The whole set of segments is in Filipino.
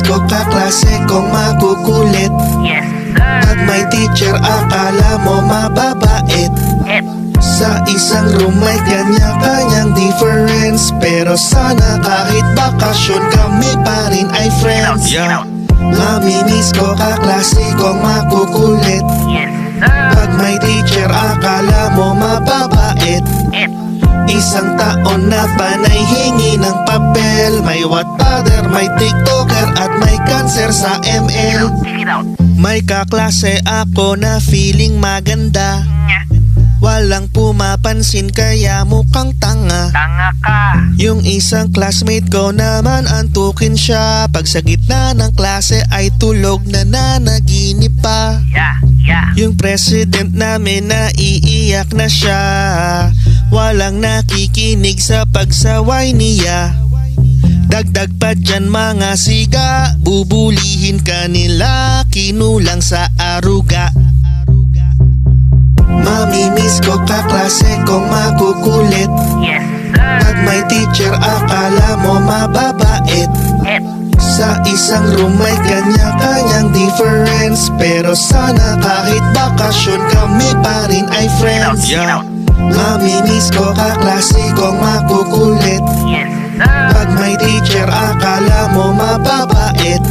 ko kaklase kong makukulit. Yes, sir. Pag may teacher akala mo mababait. Sa isang room may kanya-kanyang difference, pero sana kahit bakasyon kami pa rin ay friends. Yeah. Mamimiss ko kaklase kong makukulit. Yes, sir. Pag may teacher akala mo mababait. Isang taon na panay hingi ng papel. May Wattpadder, may TikToker at may cancer sa ML. Check it out. May kaklase ako na feeling maganda. Walang pumapansin kaya mukhang tanga. Tanga ka. Yung isang classmate ko naman antukin siya. Pag sa gitna ng klase ay tulog na nanaginip pa. Yeah. Yung president namin naiiyak na siya. Walang nakikinig sa pagsaway niya. Dagdag pa dyan mga siga, bubulihin ka nila, kinulang sa aruga. Mamimiss ko kaklase kong makukulit. Yes, sir. Pag may teacher akala mo mababait. Sa isang room may kanya-kanyang difference, pero sana kahit bakasyon kami pa rin ay friends. Yeah. Mamimiss ko kaklase kong makukulit. Yes, sir. Pag may teacher akala mo mababait.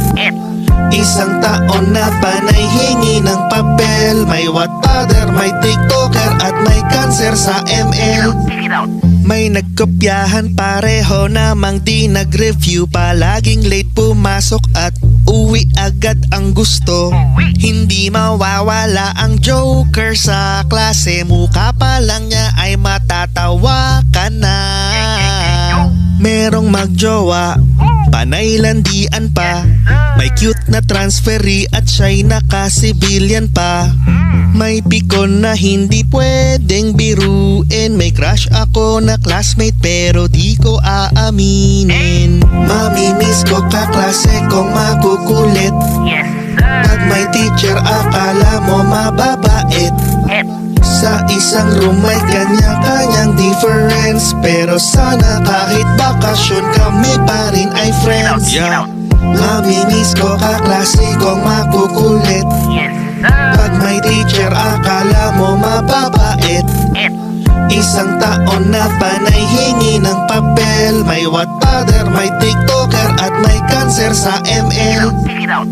Isang taon na panay hingi ng papel. May Wattpadder, may TikToker at may cancer sa ML. Check it out. May nagkopyahan pareho namang di nag-review. Palaging late pumasok at uwi agad ang gusto. Hindi mawawala ang joker sa klase. Mukha pa lang niya ay matatawa ka na. Merong magjowa, panay landian pa. May cute na transferee at siya'y naka-civilian pa. May pikon na hindi pwedeng biruin. May crush ako na classmate pero di ko aaminin. Mamimiss ko kaklase kong makukulit. Yes, sir. Pag may teacher akala mo mababait. Sa isang room may kanya-kanyang difference, pero sana kahit bakasyon kami pa rin ay friends. Yeah. Mamimiss ko kaklase kong makukulit. Yes, sir. Pag may teacher akala mo mababait. Isang taon na panay hingi ng papel. May Wattpadder, may TikToker at may cancer sa ML. Check it out.